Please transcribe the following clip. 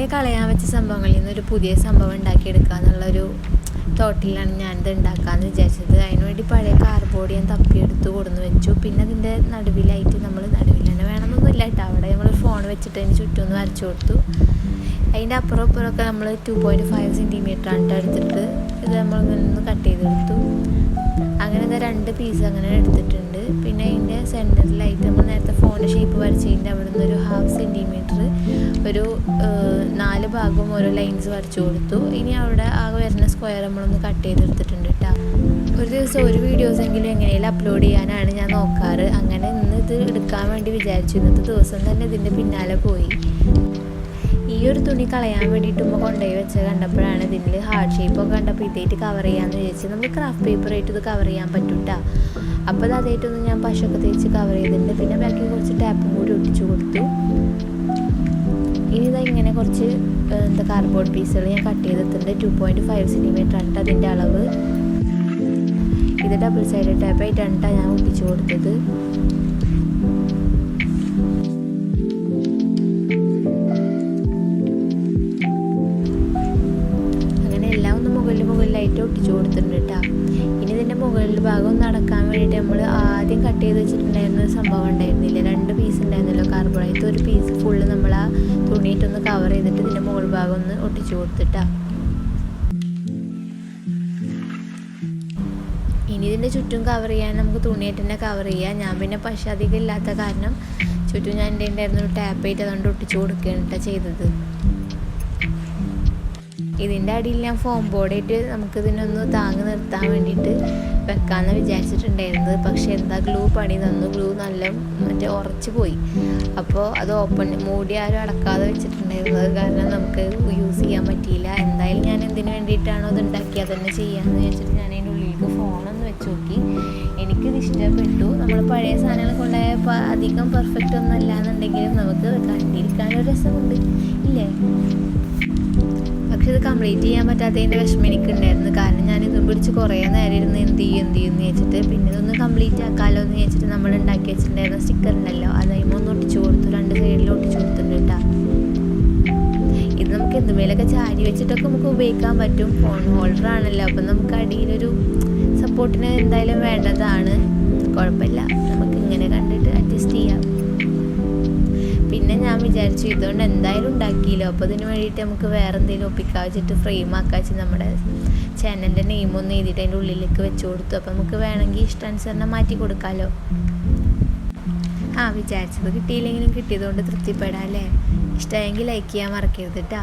പഴയ കളയാൻ വെച്ച സംഭവങ്ങളിൽ നിന്നൊരു പുതിയ സംഭവം ഉണ്ടാക്കിയെടുക്കുക എന്നുള്ളൊരു തോട്ടിലാണ് ഞാനിത് ഉണ്ടാക്കാമെന്ന് വിചാരിച്ചത്. അതിനുവേണ്ടി പഴയ കാർഡ്ബോർഡ് ഞാൻ തപ്പിയെടുത്ത് കൊടുന്ന് വെച്ചു. പിന്നെ അതിൻ്റെ നടുവിലായിട്ട് നടുവിൽ തന്നെ വേണമെന്നൊന്നുമില്ല കേട്ടോ, അവിടെ നമ്മൾ ഫോൺ വെച്ചിട്ട് അതിന് ചുറ്റും ഒന്ന് വരച്ചു കൊടുത്തു. അതിൻ്റെ അപ്പുറം ഇപ്പുറമൊക്കെ നമ്മൾ 2.5 സെൻറ്റിമീറ്ററാണ് എടുത്തിട്ട് ഇത് നമ്മളിങ്ങനെ ഒന്ന് കട്ട് ചെയ്തെടുത്തു. അങ്ങനെ ഇത് 2 പീസ് അങ്ങനെ എടുത്തിട്ടുണ്ട്. പിന്നെ അതിൻ്റെ സെൻറ്ററിലായിട്ട് നമ്മൾ നേരത്തെ ഫോണിൻ്റെ ഷേപ്പ് വരച്ചതിൻ്റെ അവിടെ നിന്ന് ഒരു 1/2 സെൻറ്റിമീറ്റർ ഒരു 4 ഭാഗവും ഓരോ ലൈൻസ് വരച്ചു കൊടുത്തു. ഇനി അവിടെ ആ വരുന്ന സ്ക്വയർ നമ്മളൊന്ന് കട്ട് ചെയ്തെടുത്തിട്ടുണ്ട് കേട്ടോ. ഒരു ദിവസം ഒരു വീഡിയോസെങ്കിലും എങ്ങനെയെങ്കിലും അപ്ലോഡ് ചെയ്യാനാണ് ഞാൻ നോക്കാറ്. അങ്ങനെ ഇന്ന് ഇത് എടുക്കാൻ വേണ്ടി വിചാരിച്ചു. ഇന്നത്തെ ദിവസം തന്നെ ഇതിൻ്റെ പിന്നാലെ പോയി. ഈ ഒരു തുണി കളയാൻ വേണ്ടിയിട്ട് ഉമ്മ കൊണ്ടുപോയി വെച്ചത് കണ്ടപ്പോഴാണ് ഇതിൽ ഹാർഡ് ഷേപ്പൊക്കെ കണ്ടപ്പോൾ ഇതായിട്ട് കവർ ചെയ്യാമെന്ന് വിചാരിച്ചു. നമുക്ക് ക്രാഫ്റ്റ് പേപ്പറായിട്ട് ഇത് കവർ ചെയ്യാൻ പറ്റും കേട്ടോ. അപ്പോൾ അത് അതായിട്ടൊന്ന് ഞാൻ പശയൊക്കെ തേച്ച് കവർ ചെയ്തിട്ടുണ്ട്. പിന്നെ ബാക്കി കുറച്ച് ടാപ്പും കൂടി ഒട്ടിച്ചു കൊടുത്തു. ഇനി ഇതാ ഇങ്ങനെ കുറച്ച് കാർഡ്ബോർഡ് പീസുകൾ ഞാൻ കട്ട് ചെയ്തിട്ടുണ്ട്. 2.5 സെൻറ്റിമീറ്ററാണ് അതിൻ്റെ അളവ്. ഇത് ഡബിൾ സൈഡ് ടാപ്പായിട്ടാണ് ഞാൻ ഒട്ടിച്ചു കൊടുത്തത്. മുകളിലായിട്ട് ഒട്ടിച്ചു കൊടുത്തിട്ടുണ്ട് കേട്ടോ. ഇനി ഇതിൻ്റെ മുകളിൽ ഭാഗം ഒന്ന് അടക്കാൻ വേണ്ടിയിട്ട് നമ്മൾ ആദ്യം കട്ട് ചെയ്ത് വെച്ചിട്ടുണ്ടായിരുന്ന സംഭവം ഉണ്ടായിരുന്നില്ല, 2 പീസ് ഉണ്ടായിരുന്നല്ലോ കാർഡ്ബോർഡ്. ഒരു പീസ് ഫുള്ള് നമ്മൾ ആ തുണിയിട്ടൊന്ന് കവർ ചെയ്തിട്ട് ഇതിൻ്റെ മുകൾ ഭാഗം ഒന്ന് ഒട്ടിച്ചു കൊടുത്തിട്ടാ. ഇനി ഇതിൻ്റെ ചുറ്റും കവർ ചെയ്യാൻ നമുക്ക് തുണിയായിട്ട് തന്നെ കവർ ചെയ്യാം. ഞാൻ പിന്നെ പശ അധികം ഇല്ലാത്ത കാരണം ചുറ്റും ഞാൻ എൻ്റെ ഉണ്ടായിരുന്ന ടാപ്പായിട്ട് അതുകൊണ്ട് ഒട്ടിച്ചു കൊടുക്കുകയാണ് കേട്ടോ ചെയ്തത്. ഇതിൻ്റെ അടിയിൽ ഞാൻ ഫോം ബോർഡായിട്ട് നമുക്കിതിനൊന്ന് താങ്ങി നിർത്താൻ വേണ്ടിയിട്ട് വെക്കാമെന്ന് വിചാരിച്ചിട്ടുണ്ടായിരുന്നത്. പക്ഷേ എന്താ ഗ്ലൂ പണി തന്നു. ഗ്ലൂ നല്ല ഉറച്ചു പോയി. അപ്പോൾ അത് മൂടി ആരും അടക്കാതെ വെച്ചിട്ടുണ്ടായിരുന്നത് കാരണം നമുക്ക് യൂസ് ചെയ്യാൻ പറ്റിയില്ല. എന്തായാലും ഞാൻ എന്തിനു വേണ്ടിയിട്ടാണോ അത് ഉണ്ടാക്കി അതന്നെ ചെയ്യാമെന്ന് വെച്ചിട്ട് ഞാൻ അതിൻ്റെ ഉള്ളിലേക്ക് ഫോണൊന്ന് വെച്ച് നോക്കി. എനിക്കിത് ഇഷ്ടപ്പെട്ടു. നമ്മൾ പഴയ സാധനങ്ങൾ കൊണ്ടുപോയ അധികം പെർഫെക്റ്റ് ഒന്നും അല്ല എന്നുണ്ടെങ്കിലും നമുക്ക് കണ്ടിരിക്കാനൊരു രസമുണ്ട് ഇല്ലേ. പക്ഷെ ഇത് കംപ്ലീറ്റ് ചെയ്യാൻ പറ്റാത്തതിൻ്റെ വിഷമം എനിക്കുണ്ടായിരുന്നു. കാരണം ഞാൻ ഇതും പിടിച്ച് കുറേ നേരം ഇരുന്ന് എന്ത് ചെയ്യും എന്ന് വെച്ചിട്ട് പിന്നെ ഇതൊന്ന് കംപ്ലീറ്റ് ആക്കാമല്ലോ എന്ന് വെച്ചിട്ട് നമ്മൾ ഉണ്ടാക്കി വെച്ചിട്ടുണ്ടായിരുന്ന സ്റ്റിക്കർ ഉണ്ടല്ലോ അതായത് ഒന്ന് ഒട്ടിച്ചു കൊടുത്തു. 2 സൈഡിലും ഒട്ടിച്ചു കൊടുത്തിട്ടുണ്ട് കേട്ടോ. ഇത് നമുക്ക് എന്തുമേലൊക്കെ ചാരി വെച്ചിട്ടൊക്കെ നമുക്ക് ഉപയോഗിക്കാൻ പറ്റും. ഫോൺ ഹോൾഡർ ആണല്ലോ, അപ്പം നമുക്ക് അടിയിലൊരു സപ്പോർട്ടിന് എന്തായാലും വേണ്ടതാണ്. കുഴപ്പമില്ല, നമുക്ക് ഇങ്ങനെ കണ്ടിട്ട് അഡ്ജസ്റ്റ് ചെയ്യാം. പിന്നെ ഞാൻ വിചാരിച്ചു ഇതുകൊണ്ട് എന്തായാലും ഉണ്ടാക്കിയില്ലോ, അപ്പോൾ ഇതിന് വേണ്ടിയിട്ട് നമുക്ക് വേറെ എന്തെങ്കിലും ഒപ്പിക്കാൻ വെച്ചിട്ട് ഫ്രെയിം ആക്കാൻ വെച്ച് നമ്മുടെ ചാനലിൻ്റെ നെയിമൊന്ന് എഴുതിയിട്ട് അതിൻ്റെ ഉള്ളിലേക്ക് വെച്ച് കൊടുത്തു. അപ്പോൾ നമുക്ക് വേണമെങ്കിൽ ഇഷ്ടാനുസരണം മാറ്റി കൊടുക്കാമല്ലോ. വിചാരിച്ചത് കിട്ടിയില്ലെങ്കിലും കിട്ടിയതുകൊണ്ട് തൃപ്തിപ്പെടാം അല്ലേ. ഇഷ്ടമായെങ്കിൽ ലൈക്ക് ചെയ്യാൻ മറക്കരുത് കേട്ടോ.